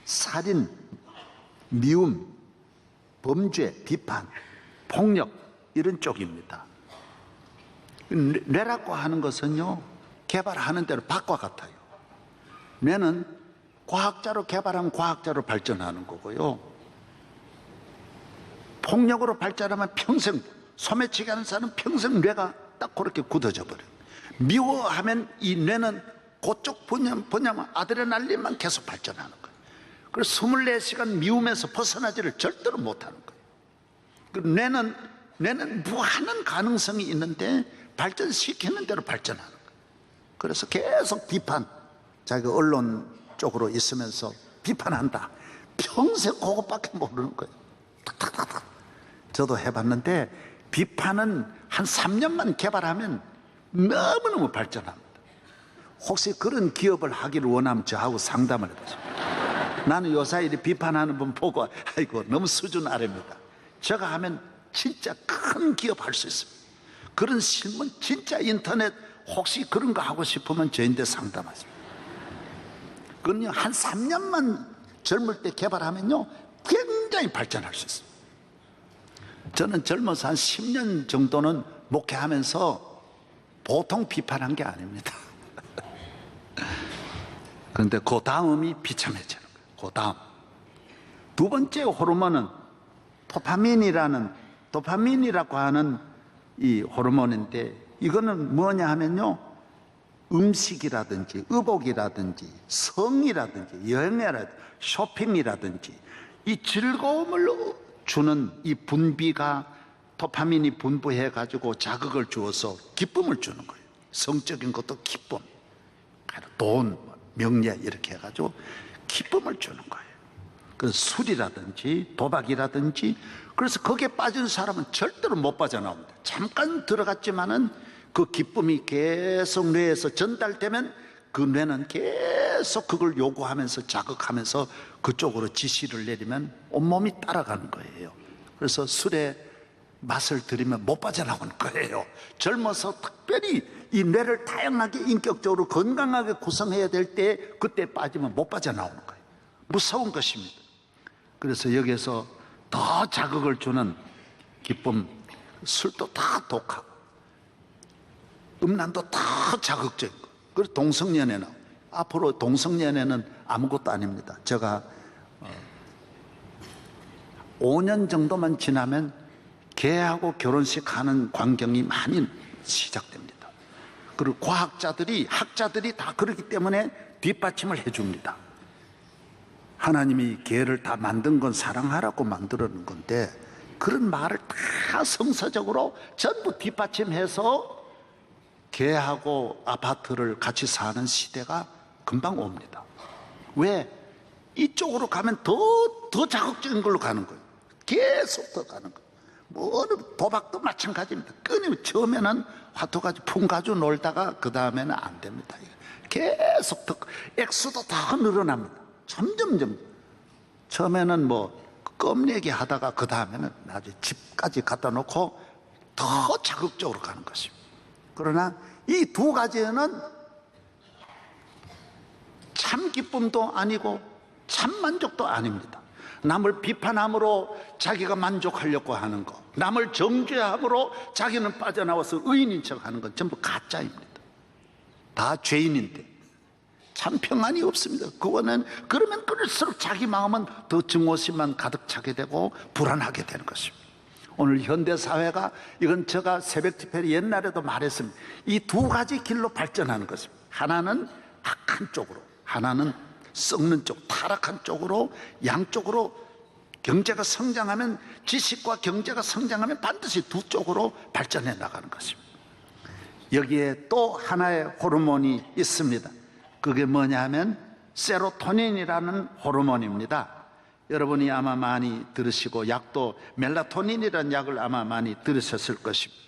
Speaker 4: 살인, 미움, 범죄, 비판, 폭력 이런 쪽입니다. 뇌라고 하는 것은요, 개발하는 대로 밖과 같아요. 뇌는 과학자로 개발한 과학자로 발전하는 거고요. 폭력으로 발전하면 평생, 소매치기 하는 사람은 평생 뇌가 딱 그렇게 굳어져 버려요. 미워하면 이 뇌는 그쪽 분야만 아드레날린만 계속 발전하는 거예요. 그래서 24시간 미움에서 벗어나지를 절대로 못하는 거예요. 그 뇌는 무한한 가능성이 있는데 발전시키는 대로 발전하는 거예요. 그래서 계속 비판, 자기가 언론 쪽으로 있으면서 비판한다. 평생 그것밖에 모르는 거예요. 탁탁탁탁. 저도 해봤는데 비판은 한 3년만 개발하면 너무너무 발전합니다. 혹시 그런 기업을 하기를 원하면 저하고 상담을 해보세요. 나는 요새 이렇게 비판하는 분 보고 아이고 너무 수준 아래입니다. 제가 하면 진짜 큰 기업 할 수 있습니다. 그런 실문, 진짜 인터넷 혹시 그런 거 하고 싶으면 저한테 상담하세요. 그건요, 한 3년만 젊을 때 개발하면요 굉장히 발전할 수 있습니다. 저는 젊어서 한 10년 정도는 목회하면서 보통 비판한 게 아닙니다. 그런데 그 다음이 비참해지는 거예요. 그 다음. 두 번째 호르몬은 도파민이라고 하는 이 호르몬인데, 이거는 뭐냐 하면요, 음식이라든지 의복이라든지 성이라든지 여행이라든지 쇼핑이라든지 이 즐거움을 주는 이 분비가 도파민이 분부해 가지고 자극을 주어서 기쁨을 주는 거예요. 성적인 것도 기쁨, 돈, 명예 이렇게 해가지고 기쁨을 주는 거예요. 그래서 술이라든지 도박이라든지, 그래서 거기에 빠진 사람은 절대로 못 빠져나옵니다. 잠깐 들어갔지만은 그 기쁨이 계속 뇌에서 전달되면 그 뇌는 계속 그걸 요구하면서 자극하면서 그쪽으로 지시를 내리면 온몸이 따라가는 거예요. 그래서 술에 맛을 들이면 못 빠져나오는 거예요. 젊어서 특별히 이 뇌를 다양하게 인격적으로 건강하게 구성해야 될 때 그때 빠지면 못 빠져나오는 거예요. 무서운 것입니다. 그래서 여기에서 더 자극을 주는 기쁨, 술도 다 독하고 음란도 다 자극적이고, 그리고 동성연애는 앞으로 동성연애는 아무것도 아닙니다. 제가 5년 정도만 지나면 개하고 결혼식 하는 광경이 많이 시작됩니다. 그리고 학자들이 다 그렇기 때문에 뒷받침을 해줍니다. 하나님이 개를 다 만든 건 사랑하라고 만들어놓은 건데, 그런 말을 다 성서적으로 전부 뒷받침해서 개하고 아파트를 같이 사는 시대가 금방 옵니다. 왜? 이쪽으로 가면 더 자극적인 걸로 가는 거예요. 계속 더 가는 거예요. 뭐 도박도 마찬가지입니다. 끊임없이 처음에는 화투 가지고 품 가지고 놀다가 그 다음에는 안 됩니다. 계속 더 액수도 더 늘어납니다. 점점점. 처음에는 뭐 껌 얘기 하다가 그 다음에는 나중에 집까지 갖다 놓고 더 자극적으로 가는 것입니다. 그러나 이 두 가지는 참 기쁨도 아니고 참 만족도 아닙니다. 남을 비판함으로 자기가 만족하려고 하는 거, 남을 정죄함으로 자기는 빠져나와서 의인인 척하는 건 전부 가짜입니다. 다 죄인인데 참 평안이 없습니다. 그거는 그러면 그럴수록 자기 마음은 더 증오심만 가득 차게 되고 불안하게 되는 것입니다. 오늘 현대사회가, 이건 제가 새벽 집회를 옛날에도 말했습니다. 이 두 가지 길로 발전하는 것입니다. 하나는 악한 쪽으로, 하나는 썩는 쪽, 타락한 쪽으로, 양쪽으로 경제가 성장하면, 지식과 경제가 성장하면 반드시 두 쪽으로 발전해 나가는 것입니다. 여기에 또 하나의 호르몬이 있습니다. 그게 뭐냐 하면 세로토닌이라는 호르몬입니다. 여러분이 아마 많이 들으시고, 약도 멜라토닌이라는 약을 아마 많이 들으셨을 것입니다.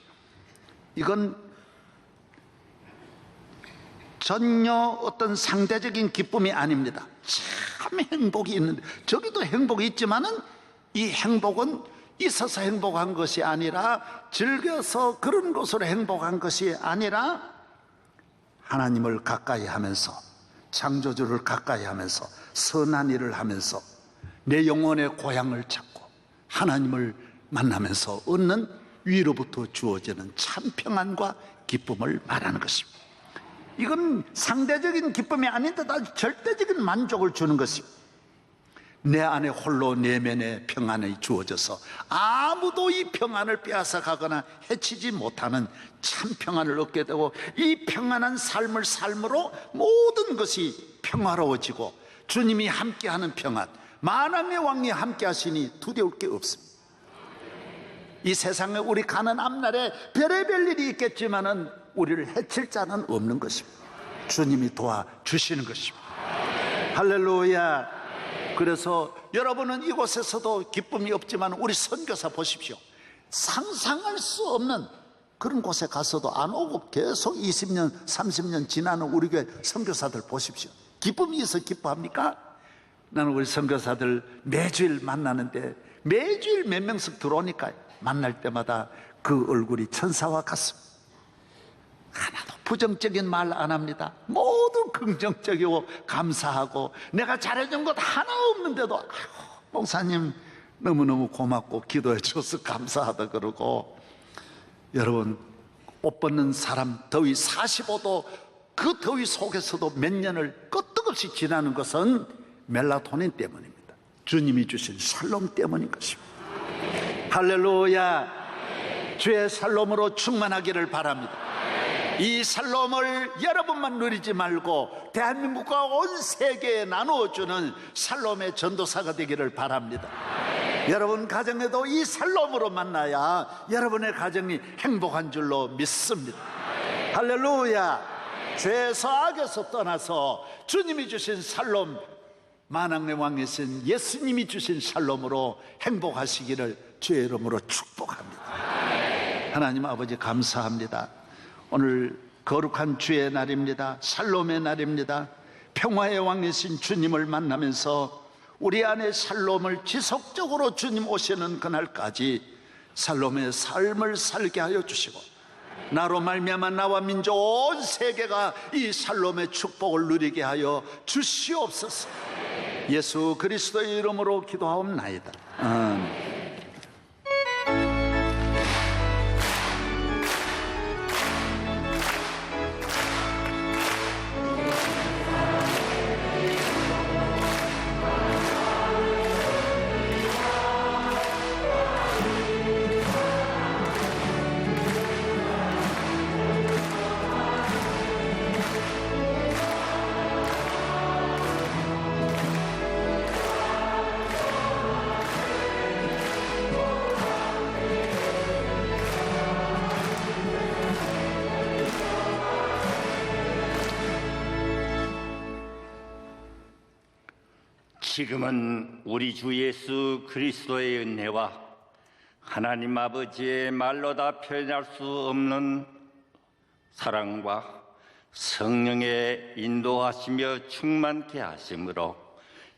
Speaker 4: 이건 전혀 어떤 상대적인 기쁨이 아닙니다. 참 행복이 있는데, 저기도 행복이 있지만은 이 행복은 있어서 행복한 것이 아니라, 즐겨서 그런 것으로 행복한 것이 아니라, 하나님을 가까이 하면서, 창조주를 가까이 하면서, 선한 일을 하면서 내 영혼의 고향을 찾고 하나님을 만나면서 얻는 위로부터 주어지는 참 평안과 기쁨을 말하는 것입니다. 이건 상대적인 기쁨이 아닌데 다 절대적인 만족을 주는 것입니다. 내 안에 홀로 내면의 평안이 주어져서 아무도 이 평안을 빼앗아 가거나 해치지 못하는 참 평안을 얻게 되고, 이 평안한 삶을 삶으로 모든 것이 평화로워지고, 주님이 함께하는 평안, 만왕의 왕이 함께하시니 두려울 게 없습니다. 이 세상에 우리 가는 앞날에 별의별 일이 있겠지만은 우리를 해칠 자는 없는 것입니다. 주님이 도와주시는 것입니다. 할렐루야. 그래서 여러분은 이곳에서도 기쁨이 없지만 우리 선교사 보십시오. 상상할 수 없는 그런 곳에 가서도 안 오고 계속 20년 30년 지나는 우리 교회 선교사들 보십시오. 기쁨이 있어 기뻐합니까? 나는 우리 선교사들 매주일 만나는데, 매주일 몇 명씩 들어오니까 만날 때마다 그 얼굴이 천사와 같습니다. 하나도 부정적인 말 안 합니다. 모두 긍정적이고 감사하고, 내가 잘해준 것 하나 없는데도 아이고, 목사님 너무너무 고맙고 기도해 줘서 감사하다 그러고. 여러분, 옷 벗는 사람 더위 45도, 그 더위 속에서도 몇 년을 끄떡없이 지나는 것은 멜라토닌 때문입니다. 주님이 주신 샬롬 때문인 것입니다. 할렐루야. 주의 샬롬으로 충만하기를 바랍니다. 이 샬롬을 여러분만 누리지 말고 대한민국과 온 세계에 나누어주는 샬롬의 전도사가 되기를 바랍니다. 여러분 가정에도 이 샬롬으로 만나야 여러분의 가정이 행복한 줄로 믿습니다. 할렐루야. 죄에서 악에서 떠나서 주님이 주신 샬롬, 만왕의 왕이신 예수님이 주신 샬롬으로 행복하시기를 주의 이름으로 축복합니다. 하나님 아버지 감사합니다. 오늘 거룩한 주의 날입니다. 샬롬의 날입니다. 평화의 왕이신 주님을 만나면서 우리 안에 샬롬을 지속적으로 주님 오시는 그날까지 샬롬의 삶을 살게 하여 주시고, 나로 말미암아 나와 민족 온 세계가 이 샬롬의 축복을 누리게 하여 주시옵소서. 예수 그리스도의 이름으로 기도하옵나이다. 아멘.
Speaker 5: 지금은 우리 주 예수 그리스도의 은혜와 하나님 아버지의 말로 다 표현할 수 없는 사랑과 성령의 인도하시며 충만케 하심으로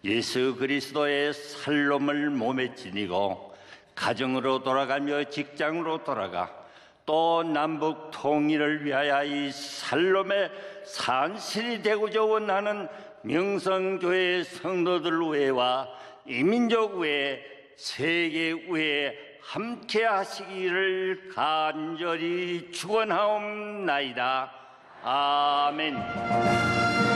Speaker 5: 예수 그리스도의 샬롬을 몸에 지니고 가정으로 돌아가며 직장으로 돌아가 또 남북 통일을 위하여 이 샬롬의 산실이 되고자 원하는 명성교회 성도들 외와 이민족 외 세계 외에 함께 하시기를 간절히 축원하옵나이다. 아멘.